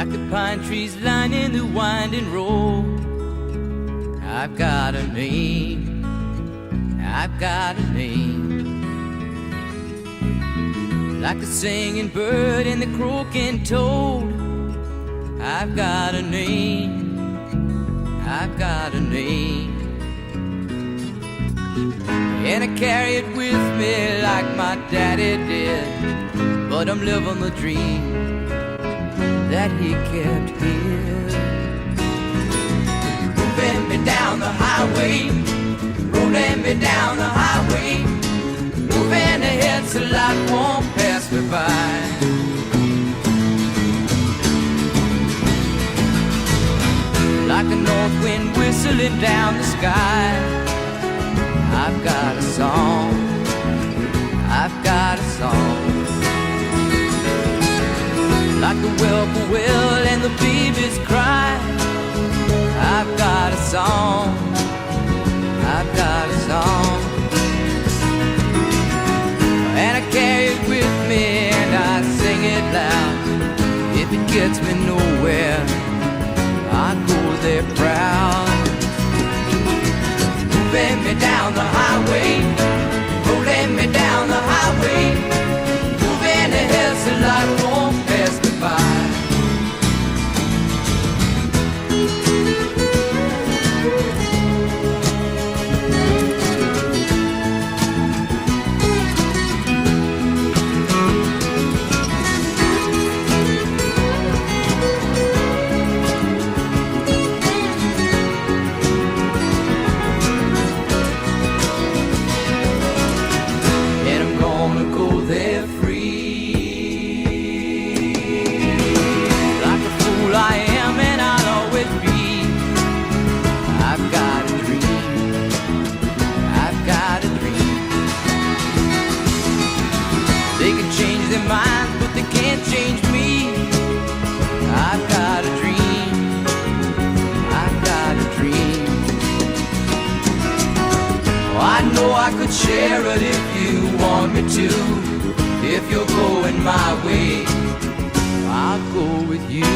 like the pine trees lining the winding road. I've got a name, I've got a name, like the singing bird and the croaking toad. I've got a name, I've got a name, and I carry it with me like my daddy did. But I'm living the dream that he kept here. Moving me down the highway, rolling me down the highway, moving ahead so life won't pass me by. Like a north wind whistling down the sky, I've got a song, I've got a song, like the whippoorwill and the babies cry. I've got a song, I've got a song, and I carry it with me and I sing it loud. If it gets me nowhere, I go there proud. Moving me down the highway, rolling me down the highway, moving ahead so life won't pass me by. Change me. I've got a dream, I've got a dream. Oh, I know I could share it if you want me to. If you're going my way, I'll go with you.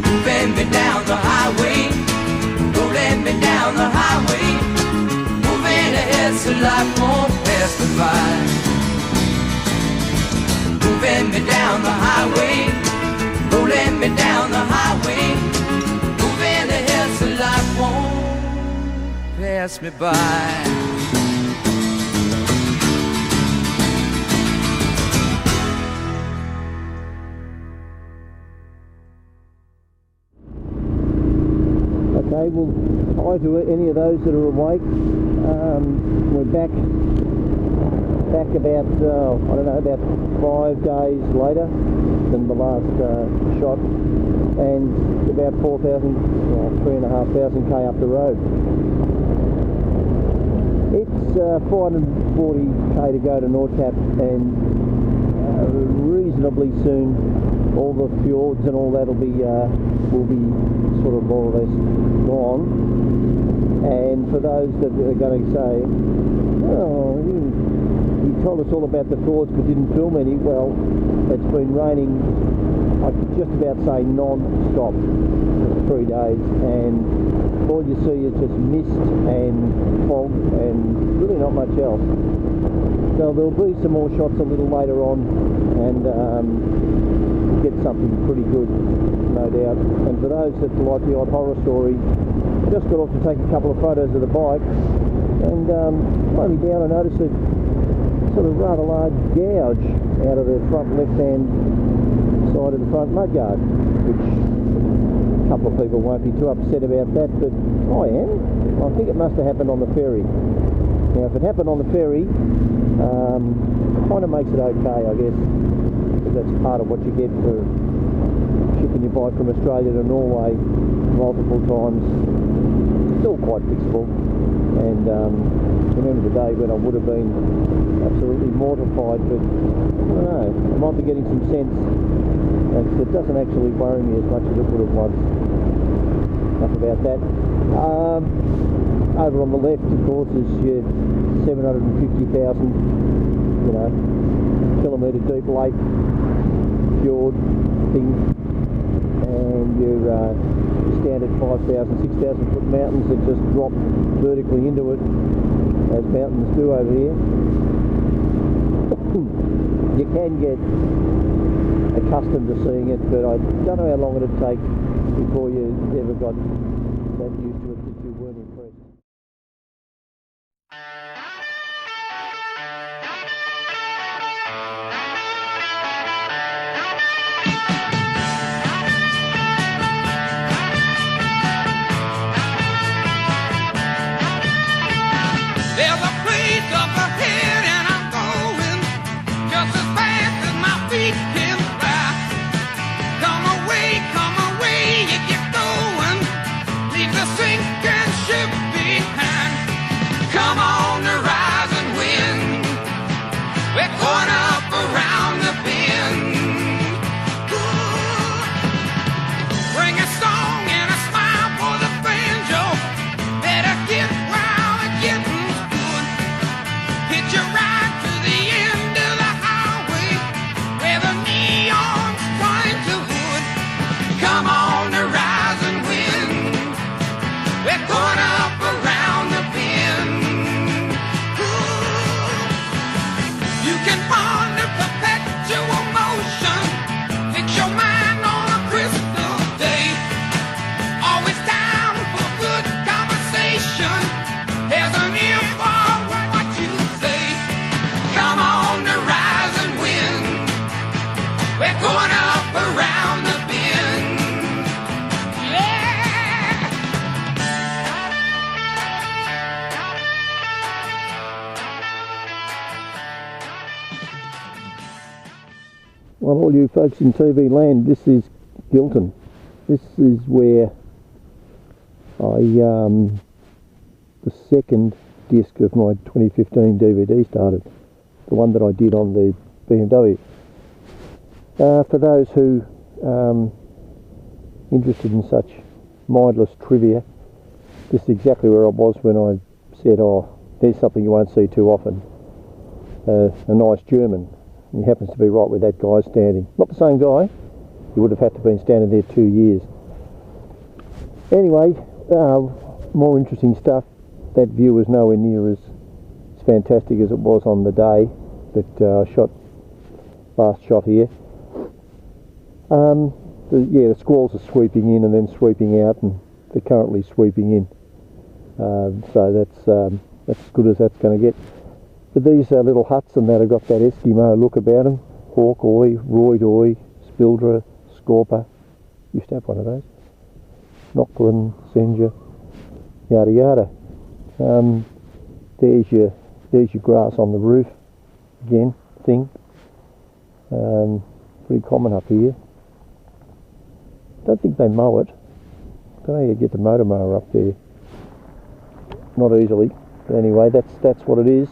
Moving me down the highway, rolling me down the highway, moving ahead so life won't pass me by. Moving me down the highway, rolling me down the highway, moving ahead so life won't pass me by. Okay, well, hi to any of those that are awake. We're back about, I don't know, about 5 days later than the last shot, and about 3,500 k up the road. It's 440 k to go to Nordkap, and reasonably soon all the fjords and all that will be sort of more or less gone. And for those that are going to say, oh, he told us all about the fjords but didn't film any, well, it's been raining, I could just about say non-stop for 3 days, and all you see is just mist and fog and really not much else. So there'll be some more shots a little later on, and get something pretty good, no doubt. And for those that like the odd horror story, just got off to take a couple of photos of the bike, and slowly down I noticed a sort of rather large gouge out of the front left-hand side of the front mudguard, which a couple of people won't be too upset about that, but I am. I think it must have happened on the ferry. Now, if it happened on the ferry, kind of makes it okay, I guess, because that's part of what you get for shipping your bike from Australia to Norway multiple times. Still quite fixable, and remember the day when I would have been absolutely mortified, but I don't know, I might be getting some sense that it doesn't actually worry me as much as it would have once. Enough about that. Over on the left, of course, is your 750,000, kilometre deep lake, fjord things, and your standard 5,000, 6,000 foot mountains that just drop vertically into it, as mountains do over here. You can get accustomed to seeing it, but I don't know how long it'd take before you ever got that used to it that you weren't impressed. There's a place up ahead and I'm going just as fast as my feet can fly. Come away, you get going. Leave the sinking ship behind. Come on the rising wind. We're going up around the bend. Ooh. Bring a song and a smile for the banjo. Better get wild and getting good. Hitch a ride to the end of the highway where the neon's trying to hood. Come on the rising wind. We're going up around the bend. Ooh. You can ponder perpetual motion. Fix your mind on a crystal day. Always down for good conversation. There's an ear for what you say. Come on the rising wind. We're going up around the bend. Yeah. Well, all you folks in TV land, this is Gilton. This is where the second disc of my 2015 DVD started, the one that I did on the BMW. For those who interested in such mindless trivia, this is exactly where I was when I said, oh, there's something you won't see too often, a nice German. He happens to be right where that guy's standing. Not the same guy, he would have had to have been standing there 2 years. Anyway, more interesting stuff. That view was nowhere near as fantastic as it was on the day that I shot last shot here. The squalls are sweeping in and then sweeping out, and they're currently sweeping in. So that's as good as that's going to get. But these little huts and that have got that Eskimo look about them. Hawk Oi, Royd Oi, Spildra, Scorpa. Used to have one of those. Nockland, Senja, yada yada. There's your grass on the roof again thing. Pretty common up here. Don't think they mow it. Don't know how you get the motor mower up there. Not easily. But anyway, that's what it is.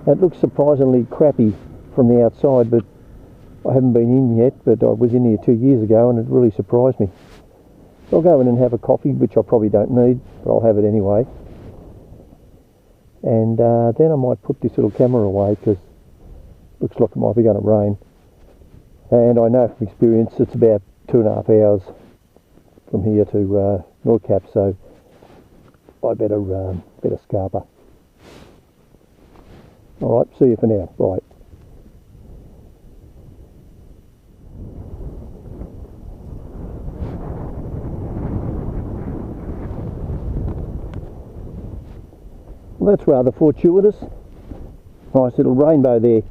It looks surprisingly crappy from the outside, but I haven't been in yet, but I was in here 2 years ago and it really surprised me. So I'll go in and have a coffee, which I probably don't need, but I'll have it anyway. And then I might put this little camera away because it looks like it might be going to rain. And I know from experience it's about 2.5 hours from here to Nordkap, so I better scarper. Alright, see you for now. Bye. Well, that's rather fortuitous. Nice little rainbow there.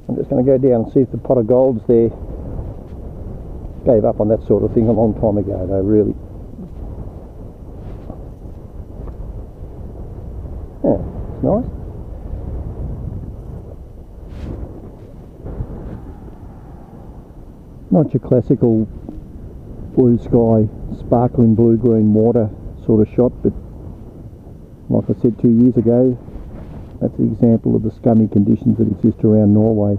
I'm just going to go down and see if the pot of gold's there. Gave up on that sort of thing a long time ago though, really. Yeah, it's nice. Not your classical blue sky, sparkling blue-green water sort of shot, but like I said 2 years ago, that's an example of the scummy conditions that exist around Norway.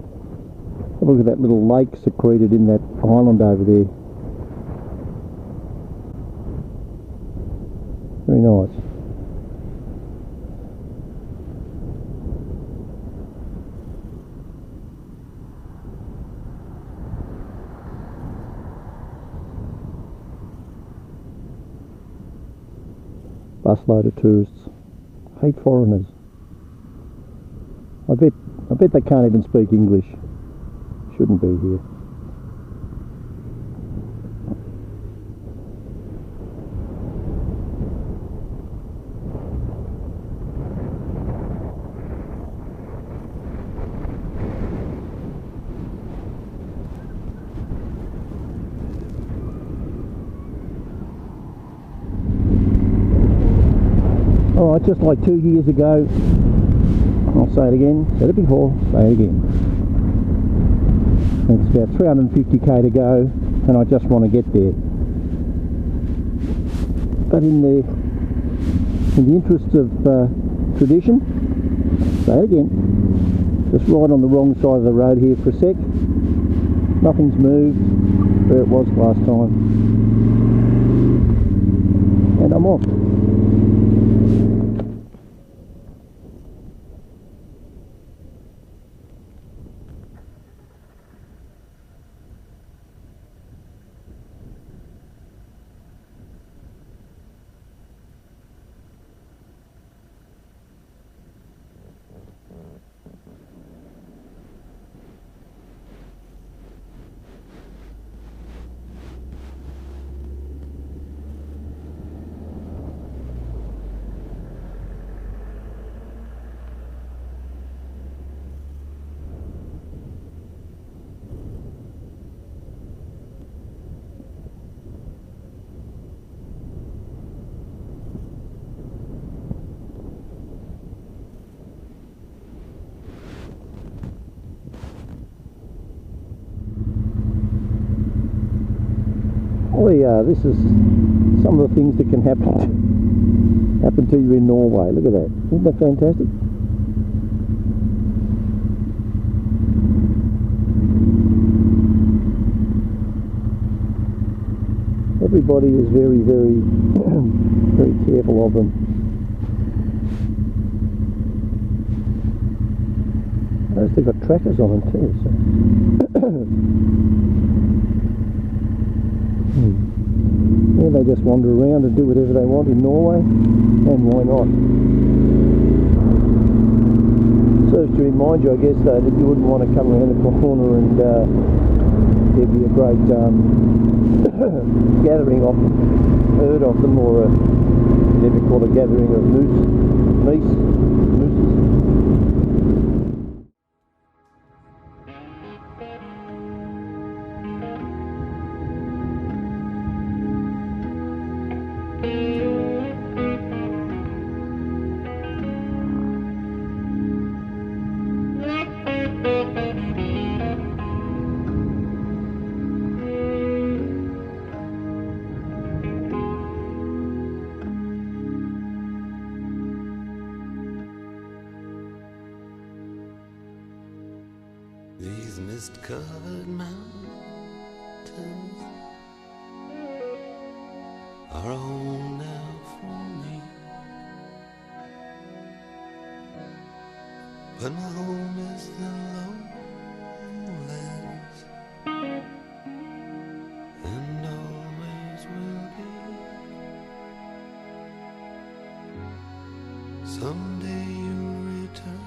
Have a look at that little lake secreted in that island over there. Very nice. busload of tourists. Hate foreigners. I bet they can't even speak English. Shouldn't be here. Alright, just like 2 years ago, I'll say it again, said it before, say it again. It's about 350k to go, and I just want to get there. But in the interest of tradition, say it again, just right on the wrong side of the road here for a sec. Nothing's moved where it was last time. And I'm off. Oh yeah, this is some of the things that can happen to you in Norway. Look at that. Isn't that fantastic? Everybody is very, very, very careful of them. Notice they've got trackers on them too. So. Yeah, they just wander around and do whatever they want in Norway, and why not? Serves to remind you, I guess, though, that you wouldn't want to come around the corner and there'd be a great gathering of them, herd of them, or whatever you call a gathering of mooses. These mist-covered mountains are home now for me, but my home is the lowlands, and always will be. Someday you'll return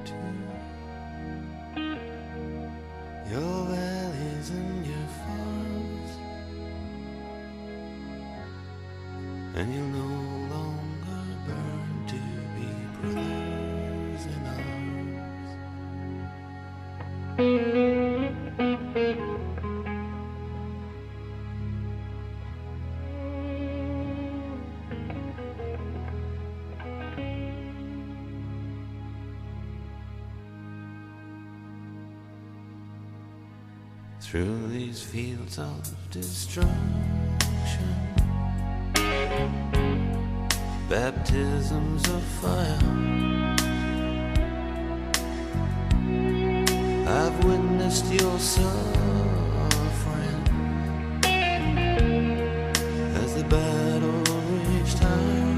to your valleys and your farms, and you'll no longer burn to be brothers in through these fields of destruction, baptisms of fire, I've witnessed your suffering as the battle reached high,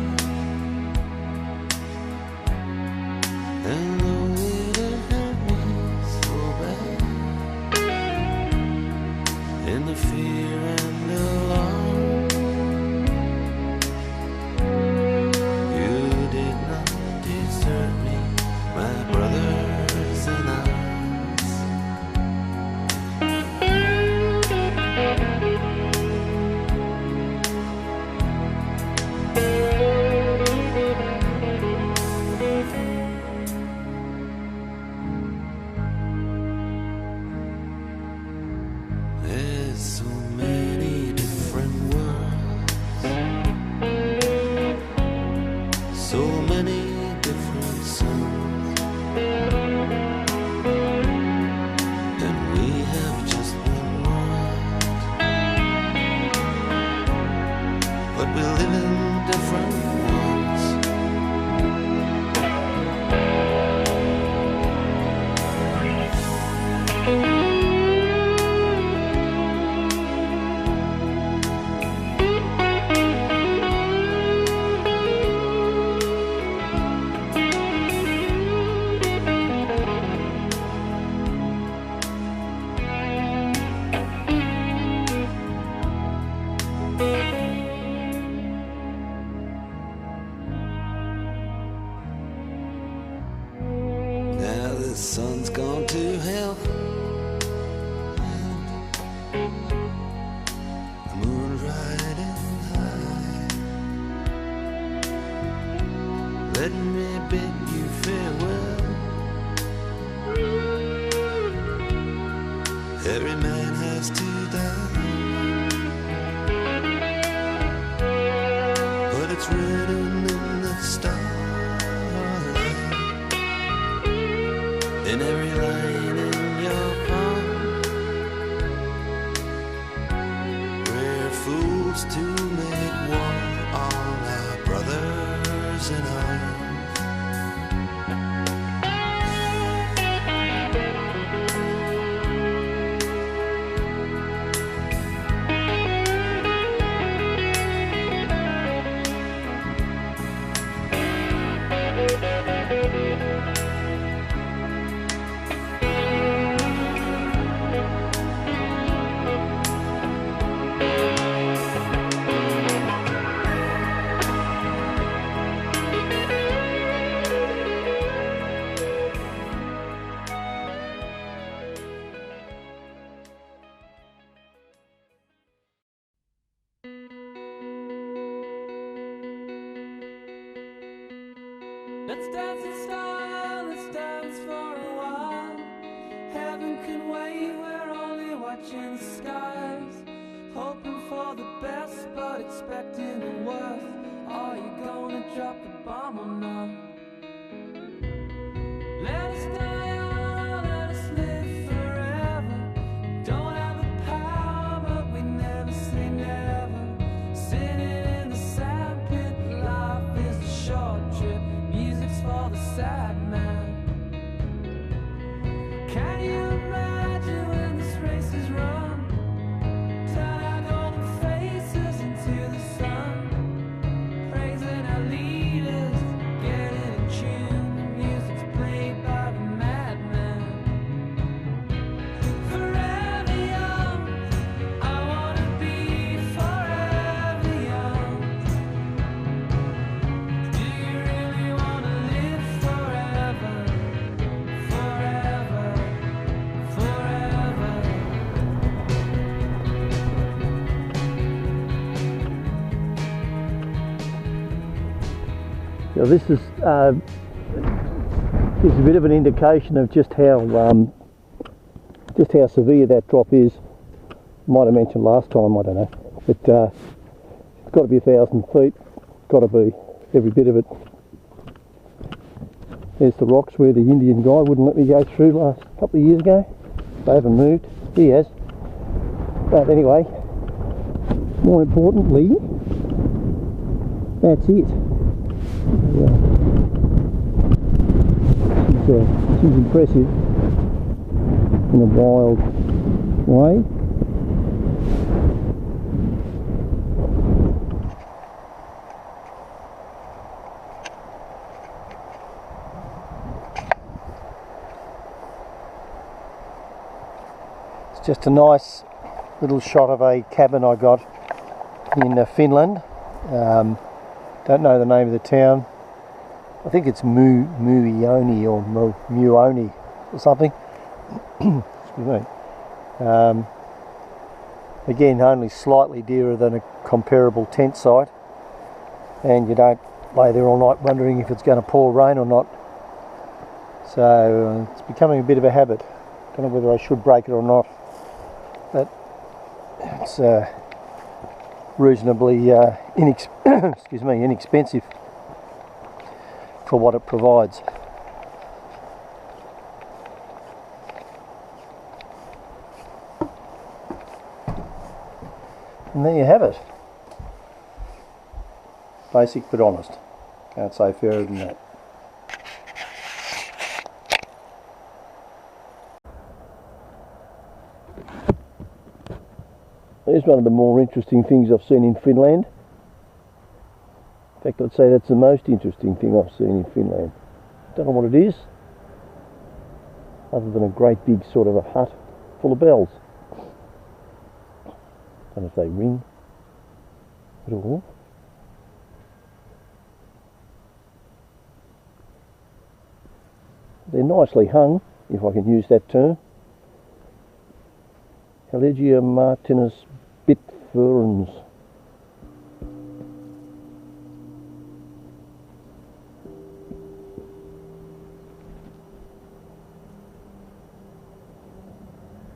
and though it hurt me so bad, in the fear and alarm, so many different suns, and we have just one world, but we live in different ones. Now the sun's gone to hell, the moon's riding high. Let me bid you farewell. Every man has to die, but it's written in the starlight, in every line in your palm. We're fools to make war on our brothers in arms. Let's dance in style, let's dance for a while. Heaven can wait, we're only watching the skies. Hoping for the best, but expecting the worst. Are you gonna drop the bomb or not? Let us die young, let us live forever. Don't have the power, but we never say never. Sitting in the sandpit, life is a short trip. Music's for the sad man. Can you imagine when this race is run? Turn our golden faces into the sun, praising our leaders, getting in tune. The music's played by the madman. Forever young, I wanna be forever young. Do you really wanna live forever? Forever, forever. Now this is a bit of an indication of just how severe that drop is. Might have mentioned last time, I don't know, but it's got to be 1,000 feet. Got to be every bit of it. There's the rocks where the Indian guy wouldn't let me go through last couple of years ago. They haven't moved. He has. But anyway, more importantly, that's it. She's impressive in a wild way. It's just a nice little shot of a cabin I got in Finland. Don't know the name of the town. I think it's Muioni or Muoni or something. Excuse me. Again, only slightly dearer than a comparable tent site, and you don't lay there all night wondering if it's going to pour rain or not. So it's becoming a bit of a habit. Don't know whether I should break it or not, but it's reasonably inexpensive. for what it provides. And there you have it. Basic but honest. Can't say fairer than that. Here's one of the more interesting things I've seen in Finland. In fact, I'd say that's the most interesting thing I've seen in Finland. Don't know what it is, other than a great big sort of a hut full of bells. Don't know if they ring at all. They're nicely hung, if I can use that term. Elegia Martinus bitferens.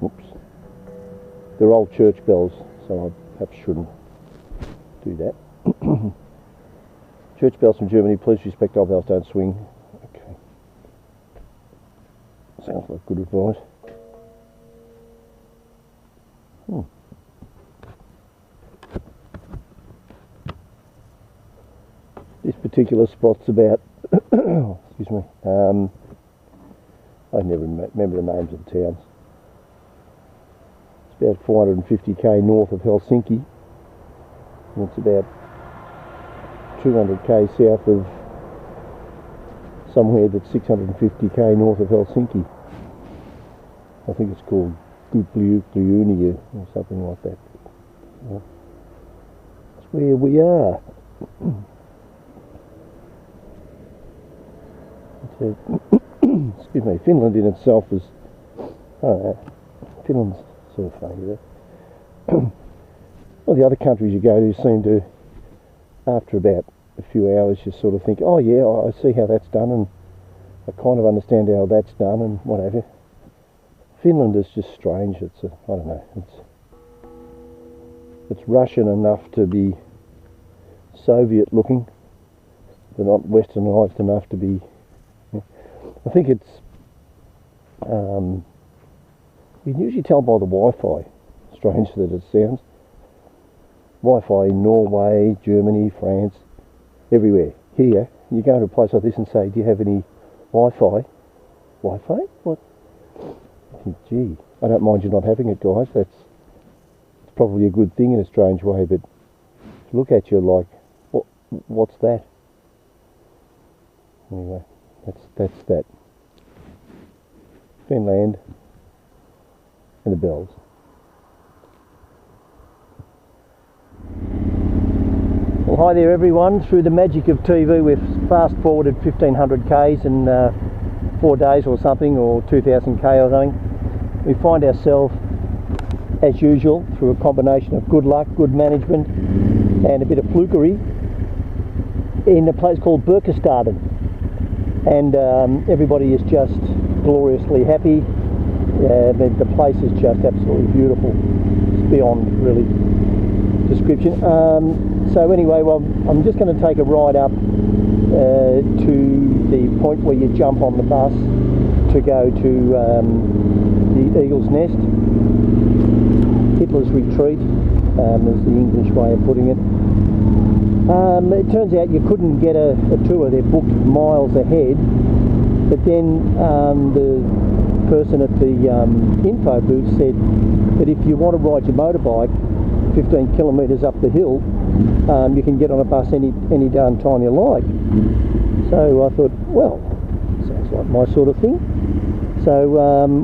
Whoops. They're old church bells, so I perhaps shouldn't do that. Church bells from Germany, please respect old bells, don't swing. Okay. Sounds like good advice. This particular spot's about, excuse me, I never remember the names of the towns. It's about 450k north of Helsinki, and it's about 200k south of somewhere that's 650k north of Helsinki. I think it's called Gubliunia or something like that. Well, that's where we are. Excuse me, Finland in itself is, I don't know, Finland's sort of funny there. Well, the other countries you go to seem to, after about a few hours, you sort of think, oh yeah, I see how that's done, and I kind of understand how that's done, and what have you. Finland is just strange. It's I don't know. It's Russian enough to be Soviet looking, but not Westernized enough to be. I think it's. You can usually tell by the Wi-Fi. Strange that it sounds. Wi-Fi in Norway, Germany, France, everywhere. Here, you go to a place like this and say, "Do you have any Wi-Fi?" Wi-Fi? What? I think, gee, I don't mind you not having it, guys. It's probably a good thing in a strange way, but to look at you like, what's that? Anyway, that's that. Finland and the bells. Well, hi there everyone. Through the magic of TV, we've fast forwarded 1500 k's in 4 days or something, or 2000 k or something. We find ourselves, as usual, through a combination of good luck, good management and a bit of flukery, in a place called Berkestaden, and everybody is just gloriously happy. The place is just absolutely beautiful. It's beyond really description. So anyway, well, I'm just going to take a ride up to the point where you jump on the bus to go to the Eagle's Nest, Hitler's Retreat, is the English way of putting it. It turns out you couldn't get a tour. They're booked miles ahead, but then the person at the info booth said that if you want to ride your motorbike 15 kilometres up the hill, you can get on a bus any darn time you like. So I thought, well, sounds like my sort of thing. So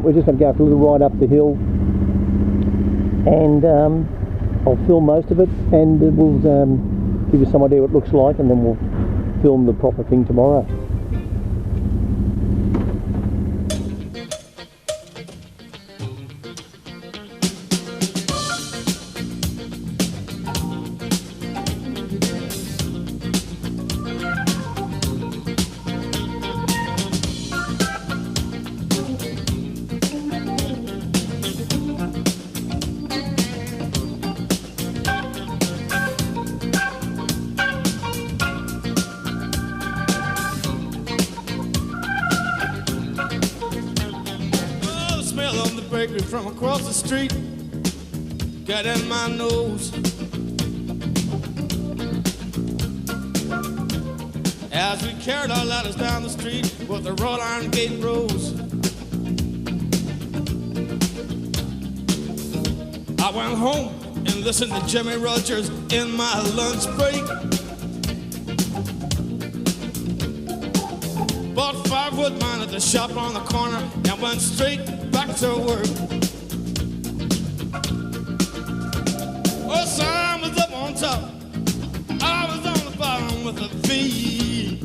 we're just going to go for a little ride up the hill, and I'll film most of it, and we'll give you some idea what it looks like, and then we'll film the proper thing tomorrow. bakery from across the street got in my nose. As we carried our ladders down the street with the wrought iron gate rose, I went home and listened to Jimmy Rogers in my lunch break. Bought 5 wood mine at the shop on the corner and went straight back to work. Oh, Sam was up on top, I was on the bottom with a V.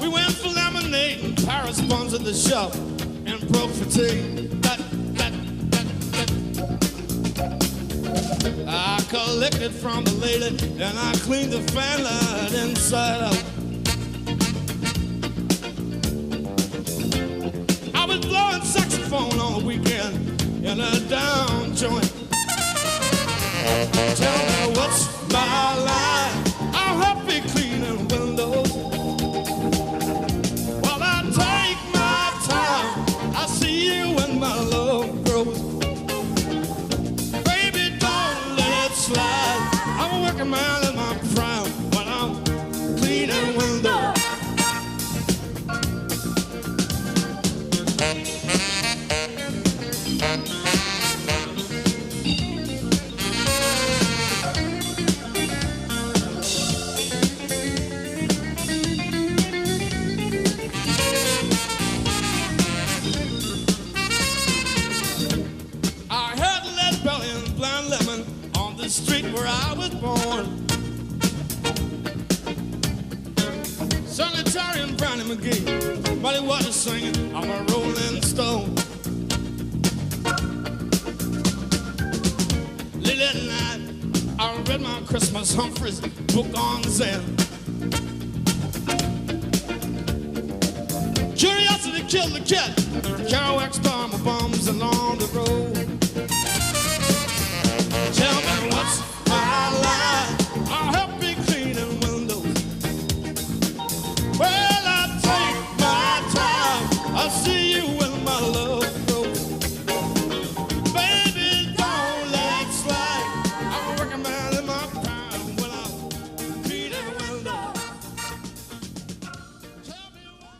We went for lemonade and Paris buns at the shop and broke for tea. I collected from the lady and I cleaned the fan light inside out. I was blowing saxophone on the weekend in a down joint. Tell me what's my line? I'll help you cleaning windows while I take my time. I see you when my love grows. Baby, don't let it slide. I'm a working man in my prime when I'm cleaning windows. Street where I was born. Sanitarian Brownie McGee, Muddy Waters singing, I'm a rolling stone. Late at night, I read my Christmas Humphreys book on Zen. Curiosity killed the cat, Kerouac storm of bombs along the road. Tell me what's my line? I'll help you cleaning windows. Well, I take my time. I'll see you when my love grows. Baby, don't let it slide. I'm a working man in my prime when I'm cleaning windows. Tell me what.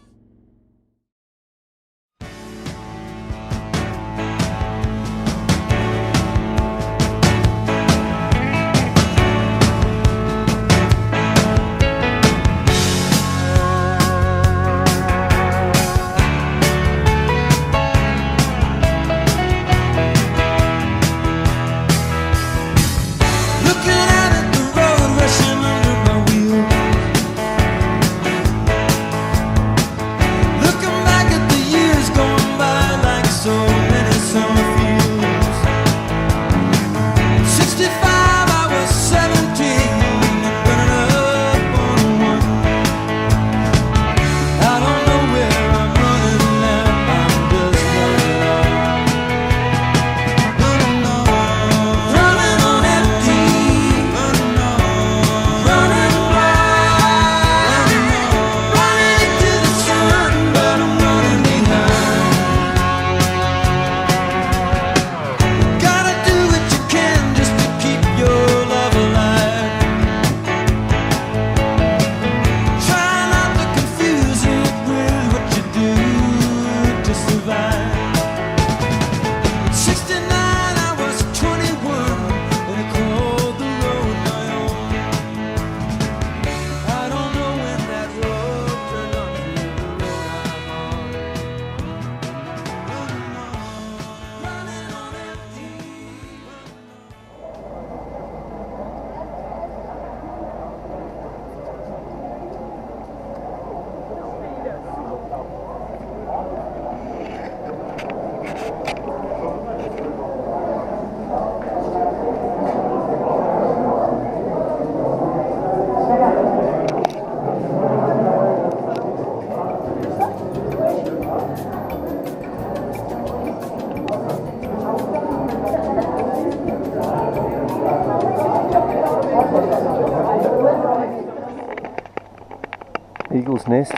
Eagle's nest,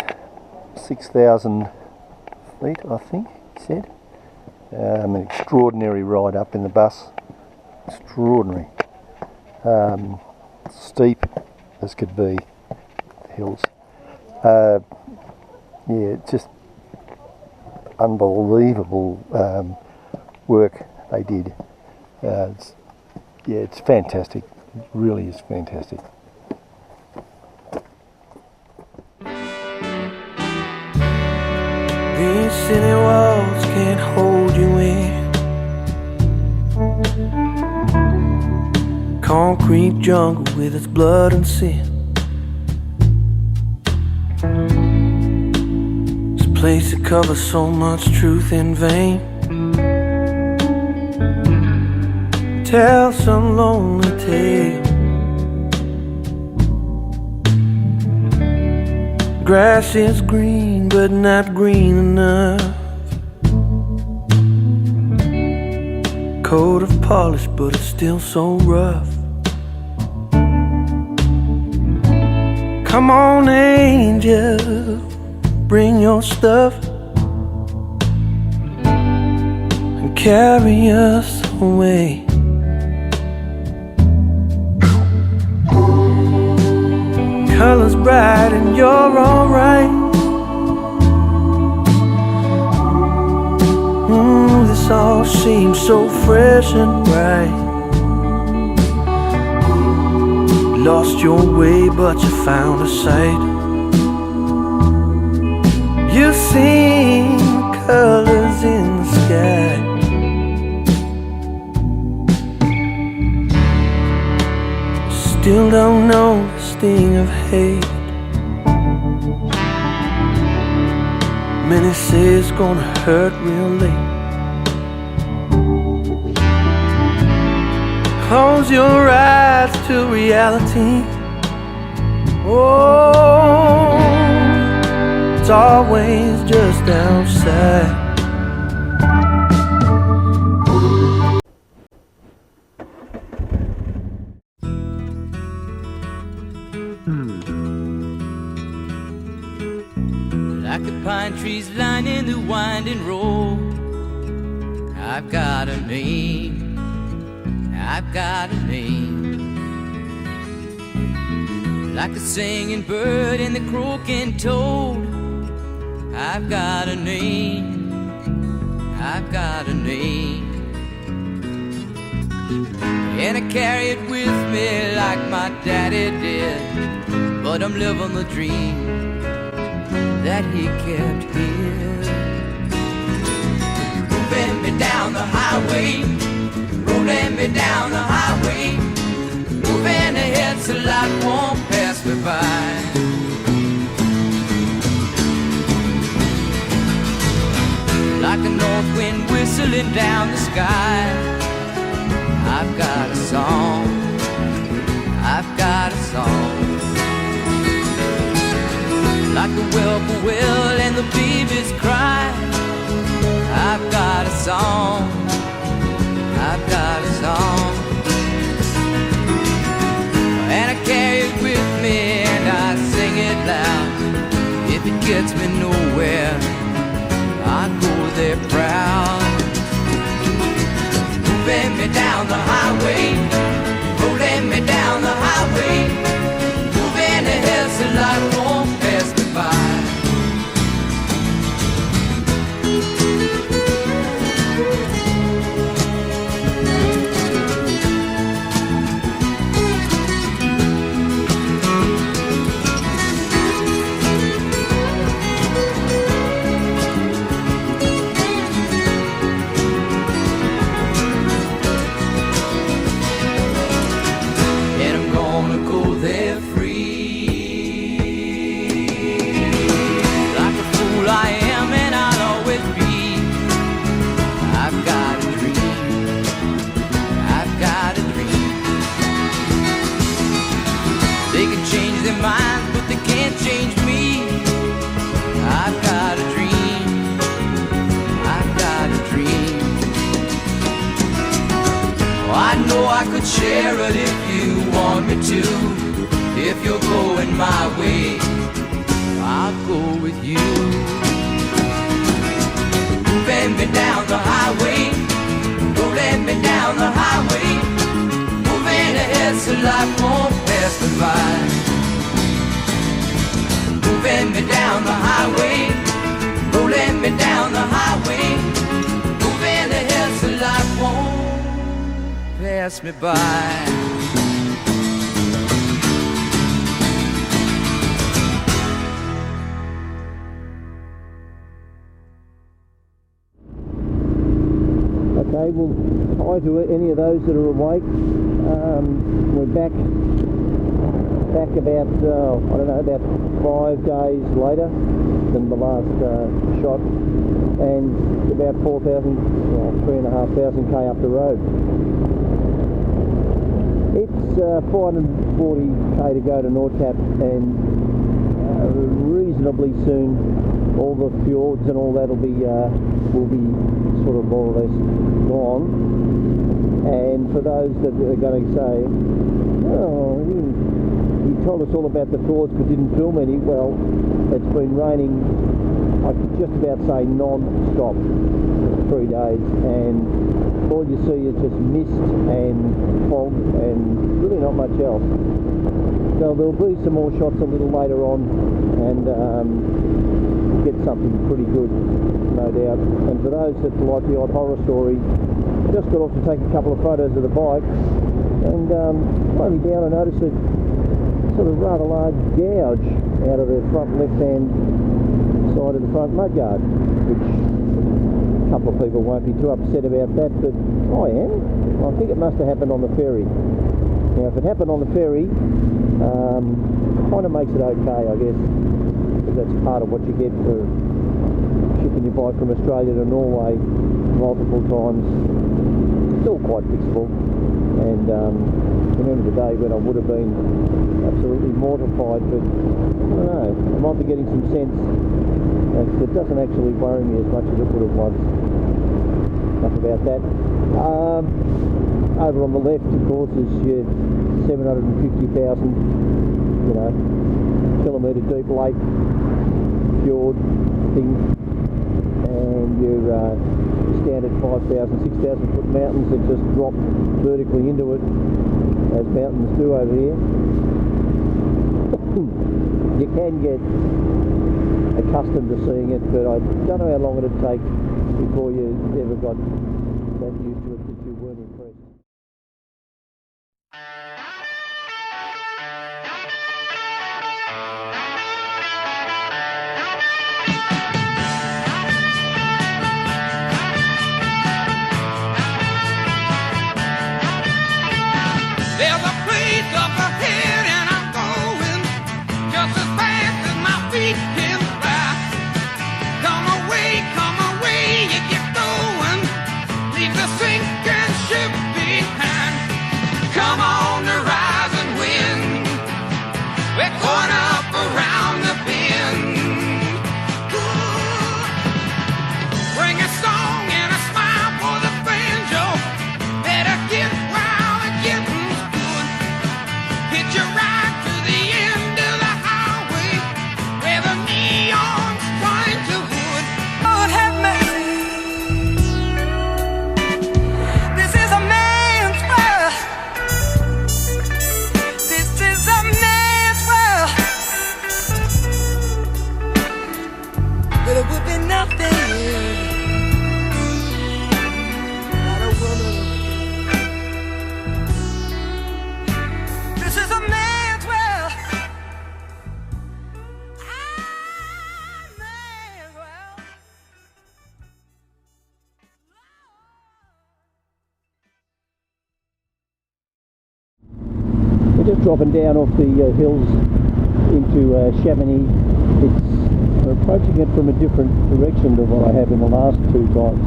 6,000 feet, I think he said. An extraordinary ride up in the bus. Extraordinary. Steep as could be, the hills. Yeah, just unbelievable work they did. It's fantastic. It really is fantastic. These city walls can't hold you in. Concrete jungle with its blood and sin. This place that covers so much truth in vain. Tell some lonely tale. Grass is green, but not green enough. Coat of polish, but it's still so rough. Come on, angel, bring your stuff and carry us away. Colors bright and you're alright. This all seems so fresh and bright. Lost your way but you found a sight. You've seen the colors in the sky. Still don't know the sting of hate. Many say it's gonna hurt real late. Close your eyes to reality. Oh, it's always just outside. Like the pine trees lining the winding road, I've got a name, I've got a name. Like the singing bird and the croaking toad, I've got a name, I've got a name. And I carry it with me like my daddy did, but I'm living the dream that he kept here. Moving me down the highway, rolling me down the highway, moving ahead so life won't pass me by. Like a north wind whistling down the sky, I've got a song, I've got a song. Like the whippoorwill and the babies cry, I've got a song, I've got a song. And I carry it with me and I sing it loud. If it gets me nowhere, I go there proud. Moving me down the highway, rolling me down the highway, moving ahead so life won't pass me by. And I'm gonna go there free. Like a fool I am and I'll always be. I've got a dream, I've got a dream. They can change their minds but they can't change me. I've got a dream, I've got a dream. Oh, I know I could share it if you want me to. If you're going my way, I'll go with you. moving me down the highway, rolling me down the highway, moving ahead so life won't pass me by. Moving me down the highway, rolling me down the highway, moving ahead so life won't pass me by. Okay, well, hi to any of those that are awake. We're back about, I don't know, about 5 days later than the last shot, and about 3,500 k up the road. It's 440 k to go to Nordkap, and reasonably soon all the fjords and all that will be sort of more or less gone. And for those that are going to say, oh, you told us all about the fjords but didn't film any, well, it's been raining, I could just about say non-stop for 3 days, and all you see is just mist and fog and really not much else. So there'll be some more shots a little later on, and get something pretty good, no doubt. And for those that like the odd horror story, just got off to take a couple of photos of the bike, and slowed me down and noticed a sort of rather large gouge out of the front left-hand side of the front mudguard, which a couple of people won't be too upset about that, but I am. I think it must have happened on the ferry. Now, if it happened on the ferry, kind of makes it okay, I guess, because that's part of what you get for shipping your bike from Australia to Norway multiple times. Still quite fixable, and remember the day when I would have been absolutely mortified, but I don't know, I might be getting some sense. It doesn't actually worry me as much as it would have once. Enough about that. Over on the left, of course, is your 750,000, kilometre deep lake fjord thing, and your standard 5,000, 6,000 foot mountains that just drop vertically into it, as mountains do over here. You can get accustomed to seeing it, but I don't know how long it'd take before you ever got that used to it that you weren't impressed. There's a place up ahead and I'm going just as fast as my feet can fly. Come away, you get going. Leave the sinking ship behind. Come on the rising wind. We're going up around the bend. Ooh. Bring a song and a smile for the banjo. Better get while the getting's good. Hit you right to the end of the highway where the neon's trying to wood. Lord have mercy. This is a man's world. This is a man's world. But it would be nothing without a woman. This is a man's world. A man's world. We're just dropping down off the hills into Chamonix. We're approaching it from a different direction to what I have in the last 2 times.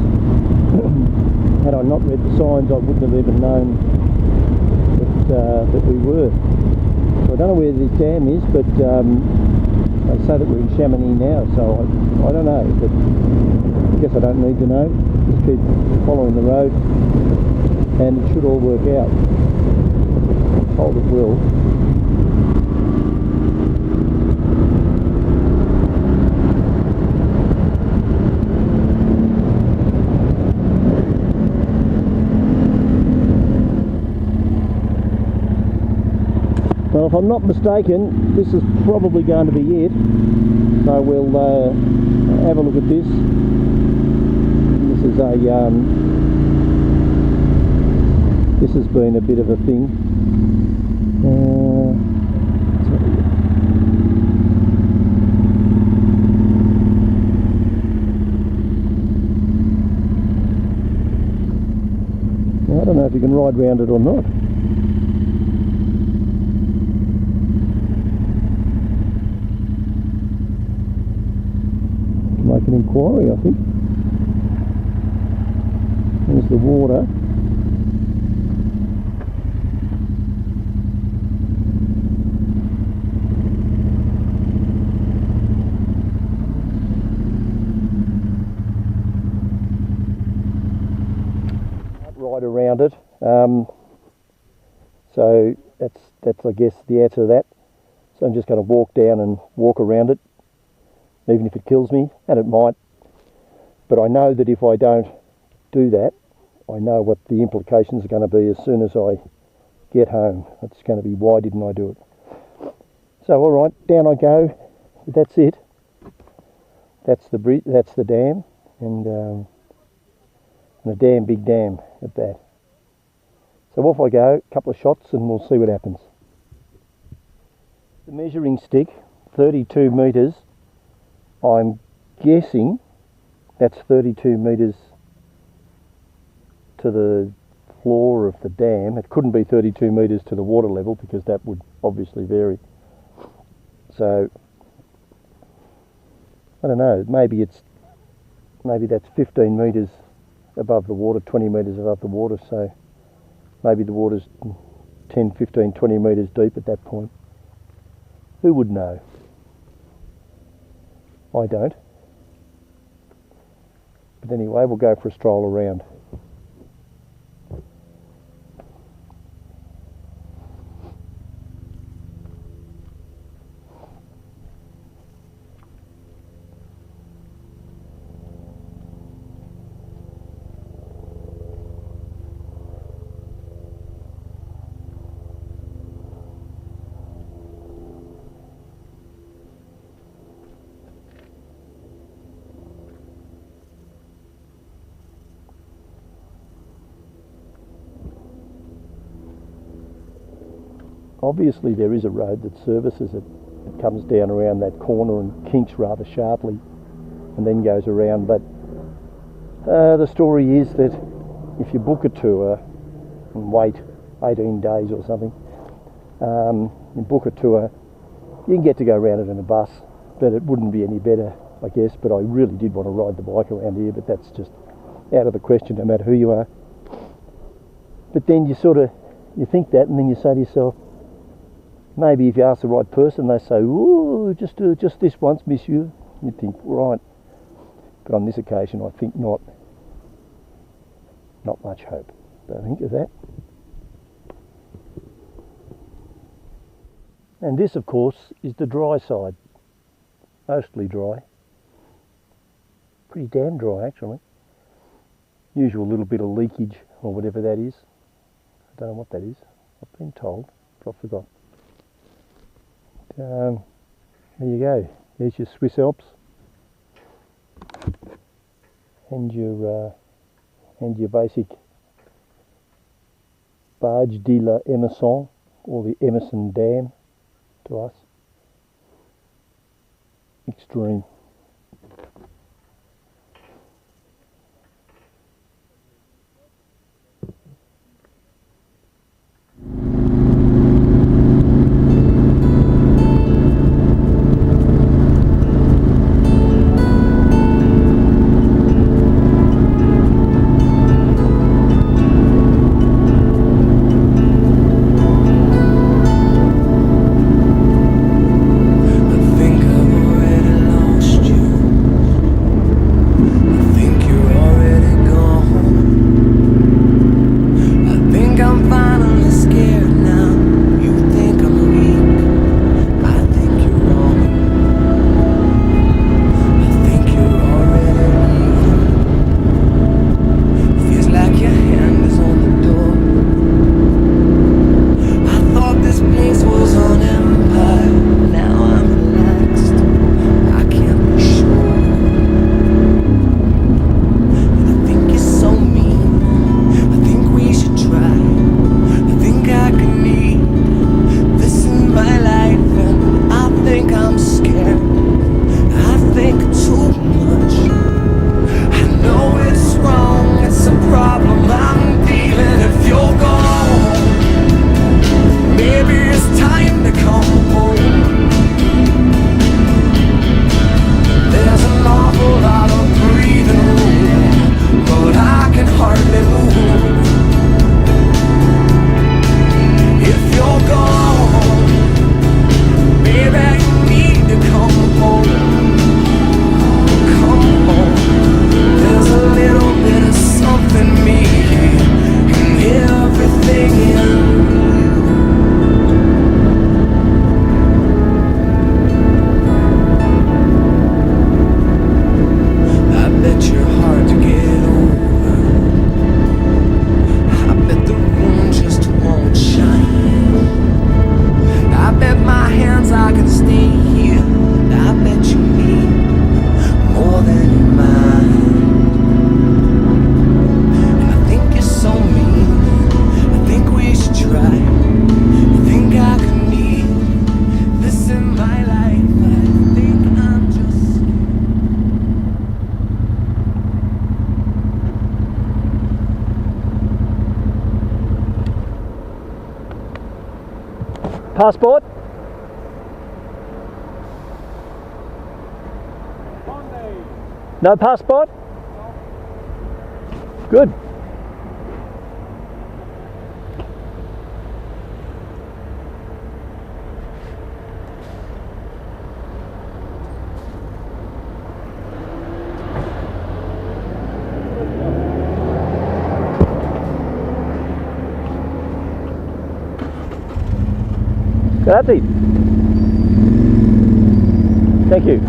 Had I not read the signs, I wouldn't have even known that we were. So I don't know where this dam is, but they say that we're in Chamonix now, so I don't know, but I guess I don't need to know. Just keep following the road and it should all work out. I'm told it will. Well, if I'm not mistaken, this is probably going to be it. So we'll have a look at this. This is this has been a bit of a thing. I don't know if you can ride round it or not. Make an inquiry, I think. There's the water. Right around it. So that's I guess the answer to that. So I'm just going to walk down and walk around it, even if it kills me, and it might. But I know that if I don't do that, I know what the implications are going to be as soon as I get home. It's going to be, why didn't I do it? So all right, down I go. That's it. That's the bridge. That's the dam, and a damn big dam at that. So off I go, a couple of shots, and we'll see what happens. The measuring stick, 32 metres. I'm guessing that's 32 metres to the floor of the dam. It couldn't be 32 metres to the water level because that would obviously vary. So I don't know, maybe that's 15 metres above the water, 20 metres above the water, so maybe the water's 10, 15, 20 metres deep at that point. Who would know? I don't. But anyway, we'll go for a stroll around. Obviously there is a road that services it. It comes down around that corner and kinks rather sharply and then goes around, but the story is that if you book a tour and wait 18 days or something, and book a tour, you can get to go around it in a bus, but it wouldn't be any better, I guess. But I really did want to ride the bike around here, but that's just out of the question no matter who you are. But then you think that, and then you say to yourself, maybe if you ask the right person, they say, "Oh, just this once, monsieur." You think, right. But on this occasion, I think not much hope. Don't think of that. And this, of course, is the dry side. Mostly dry. Pretty damn dry, actually. Usual little bit of leakage, or whatever that is. I don't know what that is. I've been told, but I forgot. There you go. There's your Swiss Alps and your basic Barge de la Emerson, or the Emerson Dam to us. Extreme. I think I've already lost Passport? No passport? Good. Grazie. Thank you.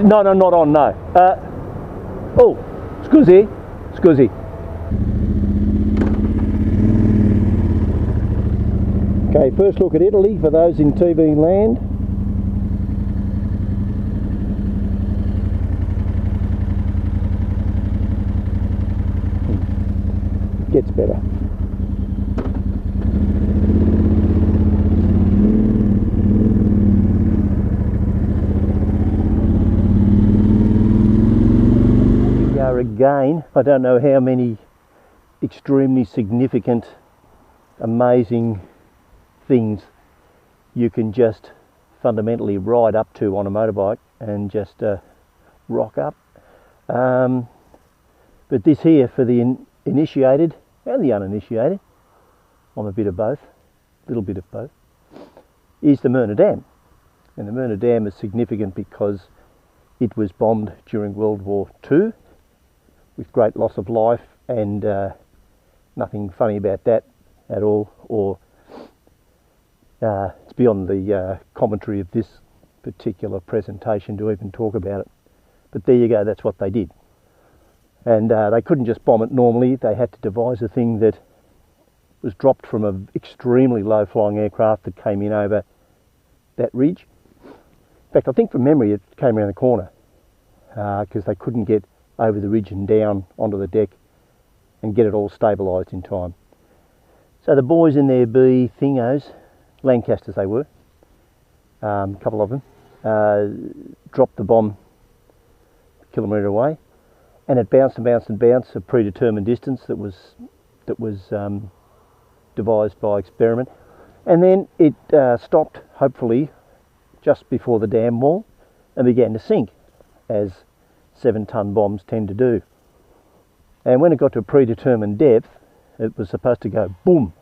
No, not on, no. Oh, scusi, scusi. Okay, first look at Italy for those in TV land. Gets better. Again, I don't know how many extremely significant, amazing things you can just fundamentally ride up to on a motorbike and just rock up. But this here for the initiated and the uninitiated, I'm a bit of both, a little bit of both, is the Myrna Dam. And the Myrna Dam is significant because it was bombed during World War II with great loss of life, and nothing funny about that at all, or it's beyond the commentary of this particular presentation to even talk about it. But there you go, that's what they did. And they couldn't just bomb it normally, they had to devise a thing that was dropped from an extremely low flying aircraft that came in over that ridge. In fact, I think from memory it came around the corner because they couldn't get over the ridge and down onto the deck and get it all stabilised in time. So the boys in their B thingos, Lancasters they were, a couple of them, dropped the bomb a kilometre away, and it bounced and bounced and bounced a predetermined distance that was devised by experiment, and then it stopped, hopefully, just before the dam wall and began to sink, as 7-ton bombs tend to do. And when it got to a predetermined depth, it was supposed to go boom.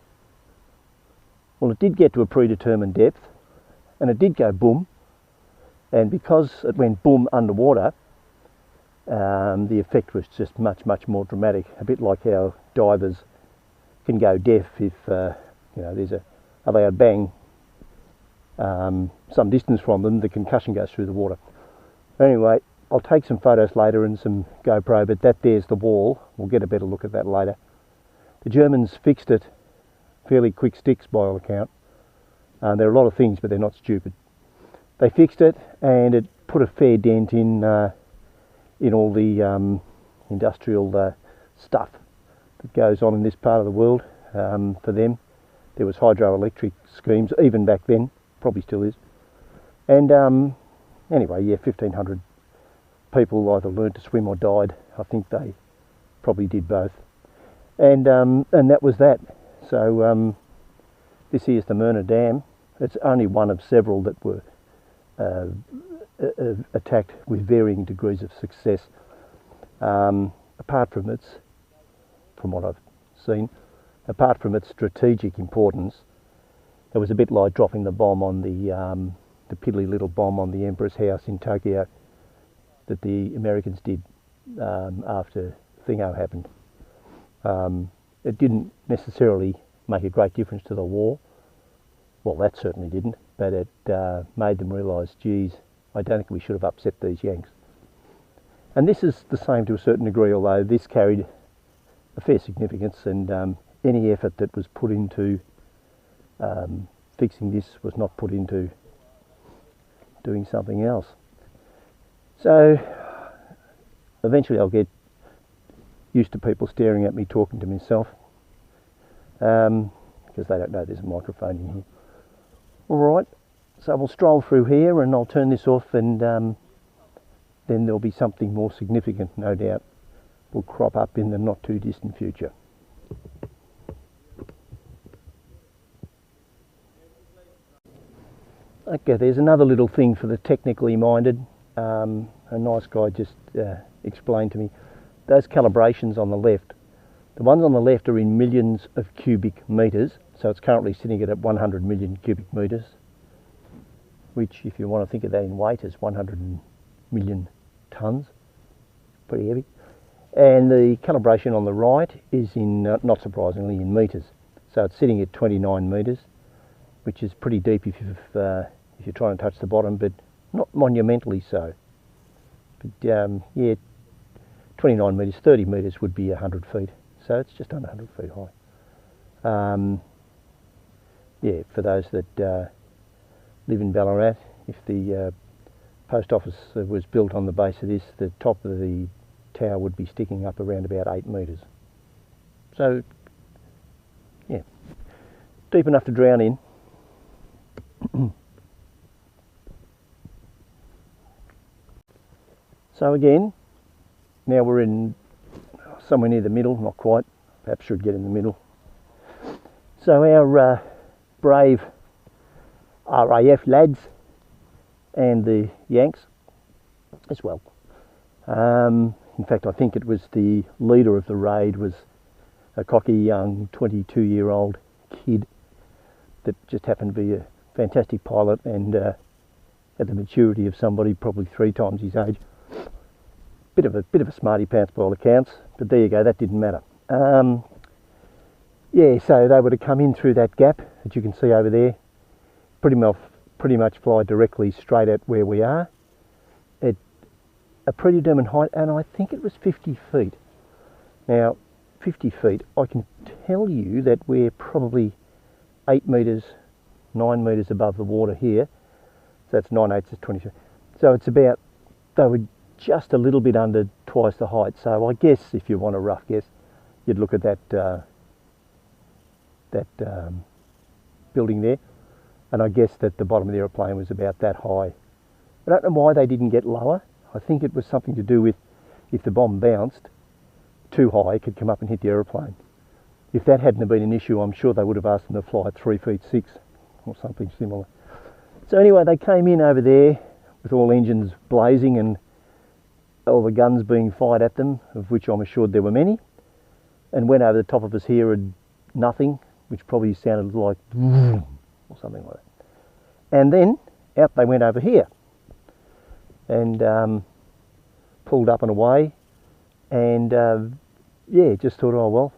Well, it did get to a predetermined depth, and it did go boom, and because it went boom underwater, the effect was just much more dramatic. A bit like how divers can go deaf if there's a loud bang some distance from them, the concussion goes through the water. Anyway, I'll take some photos later and some GoPro, but there's the wall. We'll get a better look at that later. The Germans fixed it fairly quick sticks by all account. There are a lot of things, but they're not stupid. They fixed it, and it put a fair dent in all the industrial stuff that goes on in this part of the world. For them, there was hydroelectric schemes even back then, probably still is. And anyway, yeah, 1,500 people either learned to swim or died. I think they probably did both, and that was that. So this here's the Myrna Dam. It's only one of several that were attacked with varying degrees of success. Apart from what I've seen, apart from its strategic importance, it was a bit like dropping the bomb on the piddly little bomb on the Emperor's House in Tokyo that the Americans did after Thingo happened. It didn't necessarily make a great difference to the war. Well, that certainly didn't, but it made them realise, geez, I don't think we should have upset these Yanks. And this is the same to a certain degree, although this carried a fair significance, and any effort that was put into fixing this was not put into doing something else. So eventually I'll get used to people staring at me talking to myself. because they don't know there's a microphone in here. Alright, so we'll stroll through here and I'll turn this off, and then there'll be something more significant, no doubt, will crop up in the not too distant future. Okay, there's another little thing for the technically minded. A nice guy just explained to me, those calibrations on the left, the ones on the left are in millions of cubic metres, so it's currently sitting at 100 million cubic metres, which, if you want to think of that in weight, is 100 million tonnes, pretty heavy. And the calibration on the right is in, not surprisingly, in metres, so it's sitting at 29 metres, which is pretty deep if you're trying to touch the bottom, but not monumentally so. But yeah, 29 metres, 30 metres would be 100 feet, so it's just under 100 feet high. Yeah, for those that live in Ballarat, if the post office was built on the base of this, the top of the tower would be sticking up around about 8 metres. So, yeah, deep enough to drown in. So again, now we're in somewhere near the middle, not quite, perhaps should get in the middle. So our brave RAF lads and the Yanks as well. In fact, I think it was the leader of the raid was a cocky young 22-year-old kid that just happened to be a fantastic pilot and at the maturity of somebody probably 3 times his age. Bit of a smarty pants by all accounts, but there you go, that didn't matter. Yeah, so they would have come in through that gap that you can see over there, pretty much fly directly straight at where we are at a predetermined height, and I think it was 50 feet. Now, 50 feet, I can tell you that we're probably 8 metres, 9 metres above the water here, so that's 9/8 is 20. So it's about, they were just a little bit under twice the height. So I guess if you want a rough guess, you'd look at that building there, and I guess that the bottom of the aeroplane was about that high. I don't know why they didn't get lower. I think it was something to do with if the bomb bounced too high, it could come up and hit the aeroplane. If that hadn't have been an issue, I'm sure they would have asked them to fly at 3 feet 6 or something similar. So anyway, they came in over there with all engines blazing and all the guns being fired at them, of which I'm assured there were many, and went over the top of us here at nothing, which probably sounded like or something like that. And then out they went over here and pulled up and away, and yeah, just thought, oh well,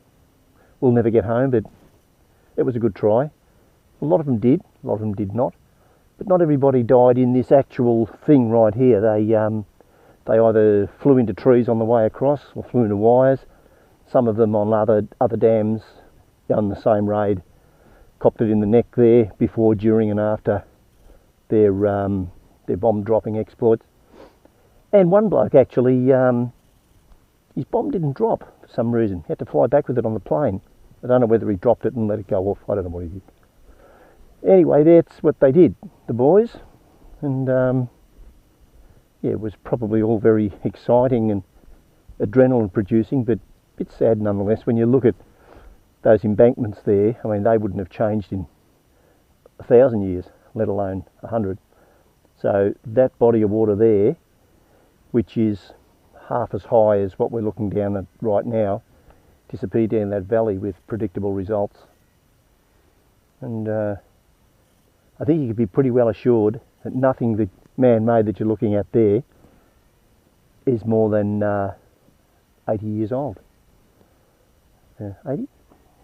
we'll never get home, but it was a good try. A lot of them did, a lot of them did not, but not everybody died in this actual thing right here. They either flew into trees on the way across or flew into wires. Some of them on other dams on the same raid copped it in the neck there before, during and after their bomb dropping exploits. And one bloke actually, his bomb didn't drop for some reason. He had to fly back with it on the plane. I don't know whether he dropped it and let it go off. I don't know what he did. Anyway, that's what they did, the boys. And yeah, it was probably all very exciting and adrenaline producing, but a bit sad nonetheless when you look at those embankments there. I mean, they wouldn't have changed in 1,000 years, let alone 100. So that body of water there, which is half as high as what we're looking down at right now, disappeared down that valley with predictable results. And I think you could be pretty well assured that nothing that man-made that you're looking at there is more than 80 years old. 80?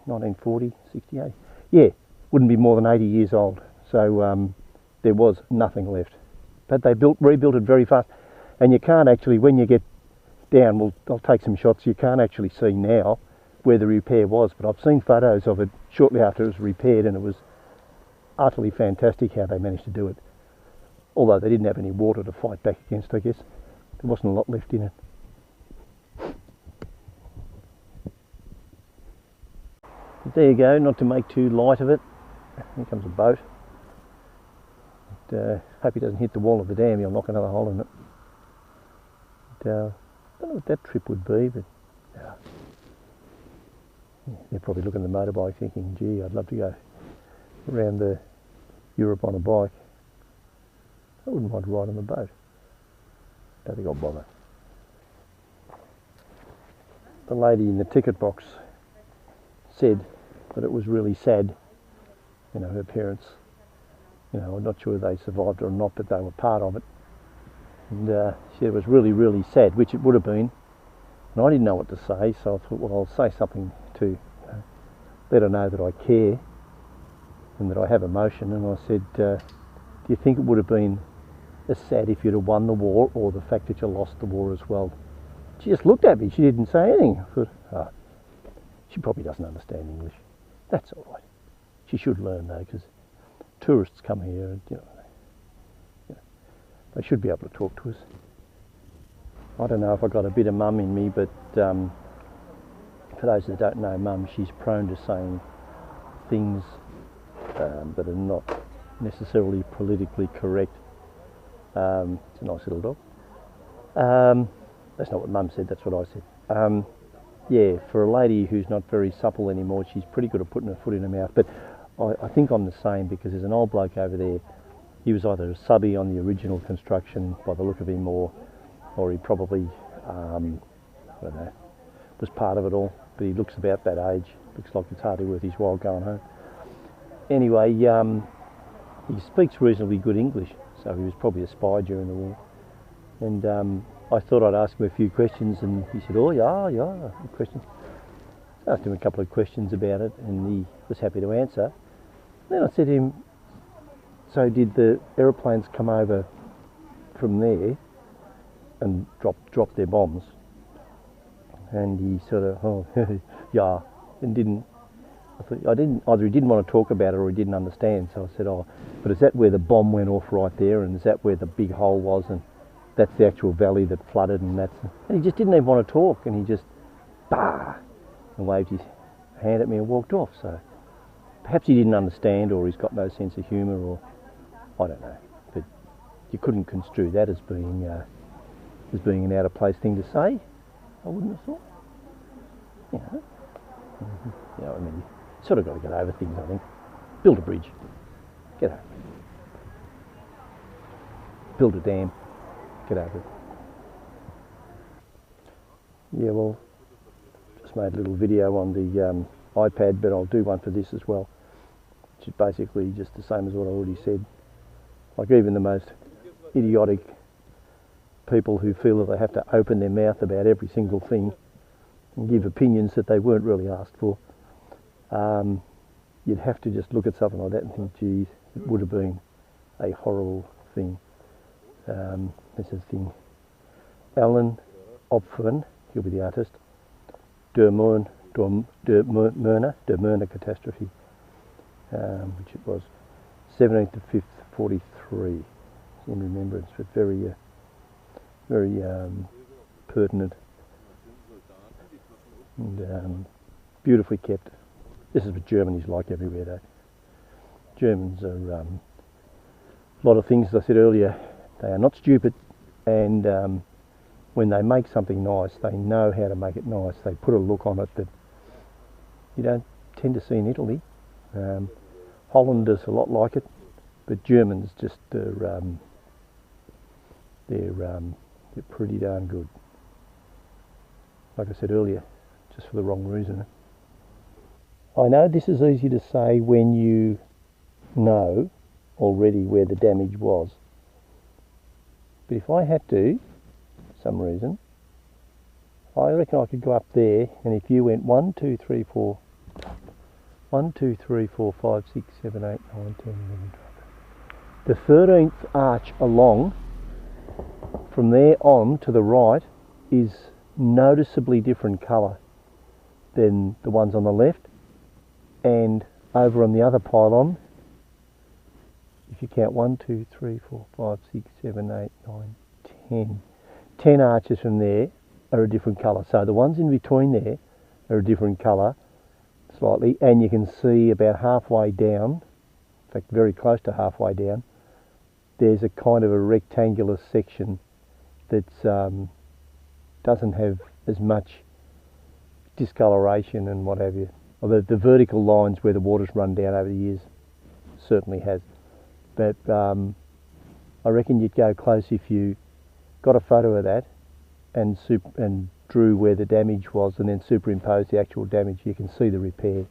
1940, 68. Yeah, wouldn't be more than 80 years old. So there was nothing left. But they rebuilt it very fast. And you can't actually, when you get down, I'll take some shots, you can't actually see now where the repair was. But I've seen photos of it shortly after it was repaired, and it was utterly fantastic how they managed to do it. Although they didn't have any water to fight back against, I guess. There wasn't a lot left in it. But there you go, not to make too light of it. Here comes a boat. Hope he doesn't hit the wall of the dam, he'll knock another hole in it. But, I don't know what that trip would be, but they're probably looking at the motorbike thinking, gee, I'd love to go around Europe on a bike. I wouldn't mind riding on the boat. Don't think I'll bother. The lady in the ticket box said that it was really sad, you know, her parents, you know, I'm not sure they survived or not, but they were part of it. And she said it was really, really sad, which it would have been. And I didn't know what to say, so I thought, well, I'll say something to let her know that I care and that I have emotion. And I said, do you think it would have been as sad if you'd have won the war, or the fact that you lost the war as well? She just looked at me, she didn't say anything. I thought, oh, she probably doesn't understand English. That's all right. She should learn though, because tourists come here and, you know, they should be able to talk to us. I don't know if I got a bit of mum in me, but for those that don't know mum, she's prone to saying things that are not necessarily politically correct. It's a nice little dog. That's not what mum said, that's what I said. Yeah, for a lady who's not very supple anymore, she's pretty good at putting her foot in her mouth. But I think I'm the same, because there's an old bloke over there. He was either a subby on the original construction by the look of him, or he probably, I don't know, was part of it all. But he looks about that age. Looks like it's hardly worth his while going home. Anyway, he speaks reasonably good English, so he was probably a spy during the war. And I thought I'd ask him a few questions, and he said, oh yeah, questions. I asked him a couple of questions about it, and he was happy to answer. Then I said to him, so did the aeroplanes come over from there and drop their bombs? And he sort of, oh, yeah, and didn't. Either he didn't want to talk about it or he didn't understand. So I said, oh, but is that where the bomb went off right there, and is that where the big hole was, and that's the actual valley that flooded, and he just didn't even want to talk, and he just, bah, and waved his hand at me and walked off. So perhaps he didn't understand, or he's got no sense of humour, or I don't know. But you couldn't construe that as being an out of place thing to say. I wouldn't have thought. You know, you know, I mean, you sort of got to get over things. I think. Build a bridge. Get over it. Build a dam. Get over it. Yeah, well, just made a little video on the iPad, but I'll do one for this as well, which is basically just the same as what I already said. Like, even the most idiotic people who feel that they have to open their mouth about every single thing and give opinions that they weren't really asked for, you'd have to just look at something like that and think, geez, it would have been a horrible thing. This is the thing. Alan Opfen, he'll be the artist. Der Murner catastrophe, which it was 17th to 5th, 43, in remembrance, but very pertinent and beautifully kept. This is what Germany's like everywhere, though. Germans are a lot of things, as I said earlier. They are not stupid, and when they make something nice, they know how to make it nice. They put a look on it that you don't tend to see in Italy. Holland does a lot like it, but Germans just they're pretty darn good. Like I said earlier, just for the wrong reason. I know this is easy to say when you know already where the damage was. But if I had to, for some reason, I reckon I could go up there, and if you went 1, 2, 3, 4, 1, 2, 3, 4, 5, 6, 7, 8, 9, 10, 11, 12. The 13th arch along, from there on to the right, is noticeably different colour than the ones on the left. And over on the other pylon, if you count 1, 2, 3, 4, 5, 6, 7, 8, 9, 10. 10 arches from there are a different colour. So the ones in between there are a different colour. slightly, and you can see about halfway down, in fact very close to halfway down, there's a kind of a rectangular section that doesn't have as much discoloration and what have you. Well, the vertical lines where the water's run down over the years certainly has, but I reckon you'd go close if you got a photo of that and drew where the damage was and then superimposed the actual damage. You can see the repair.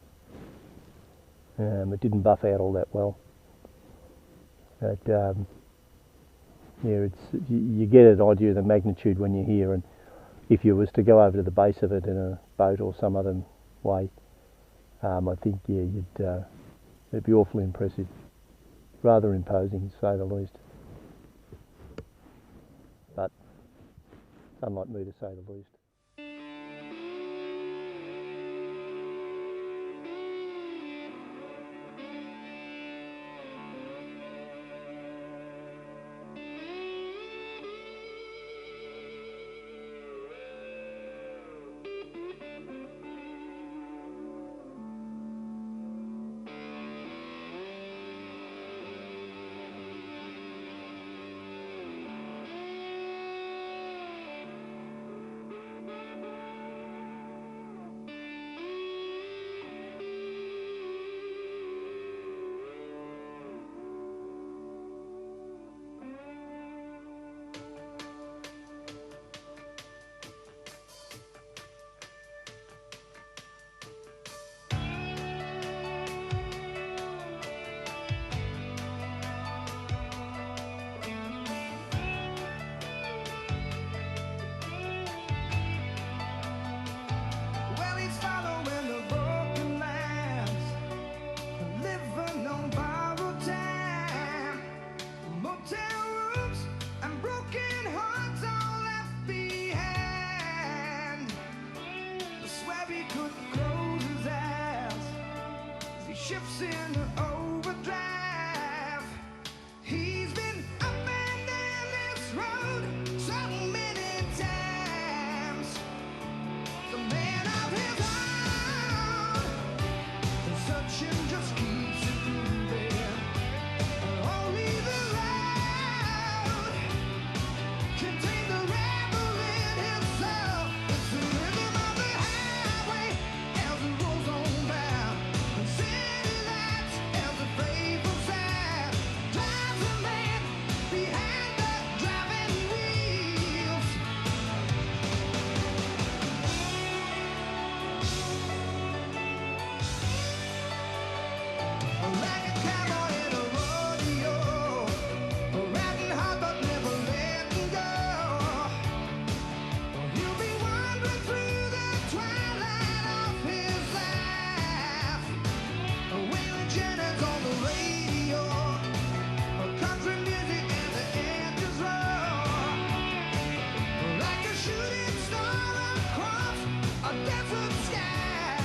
It didn't buff out all that well, but yeah, you get an idea of the magnitude when you're here, and if you was to go over to the base of it in a boat or some other way, I think yeah, it'd be awfully impressive, rather imposing to say the least. But it's unlike me to say the least. Well, he's following the broken lands, living on borrowed time. Motel rooms and broken hearts all left behind. I swear he couldn't close his eyes as he shifts in overdrive. He's been up and down this road so many times. The man of his heart, the searching just keeps it moving. Only the loud can take the rebel in himself. It's the rhythm of the highway as it rolls on down. The city lights as the faithful side drives a man behind the driving wheels. Like a cowboy in a rodeo, riding hard but never letting go. He'll be wandering through the twilight of his life. Waylon Jennings on the radio, country music and the engines roar. Like a shooting star across a desert sky.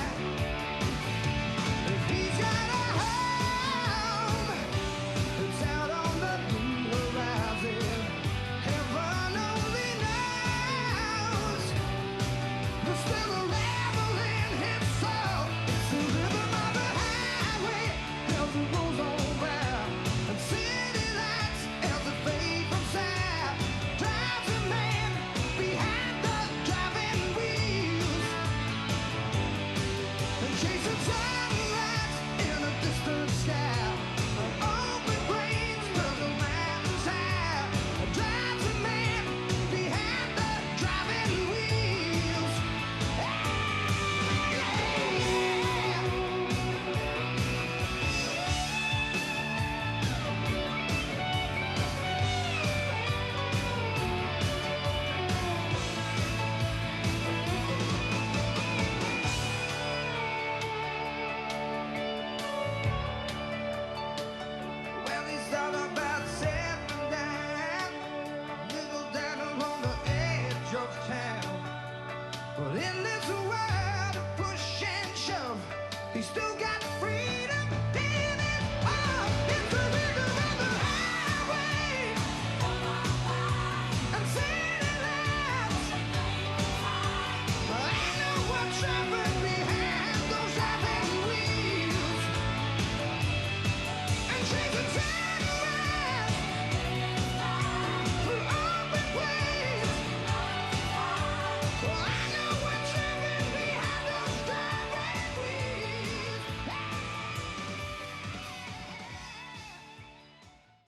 If he's got a home, it's out on the blue horizon. Heaven only knows. There's still a rebel in his soul. It's the rhythm of the highway as it rolls on round. And city lights as the fade from sight drives a man behind the driving wheels. And chasing sunrise in a distant sky. Open plains till the mountains high. Drives a man behind the driving wheels. Well, he's thought about settling down, little down along the edge of town. But in this world of push and shove, he's still got freedom.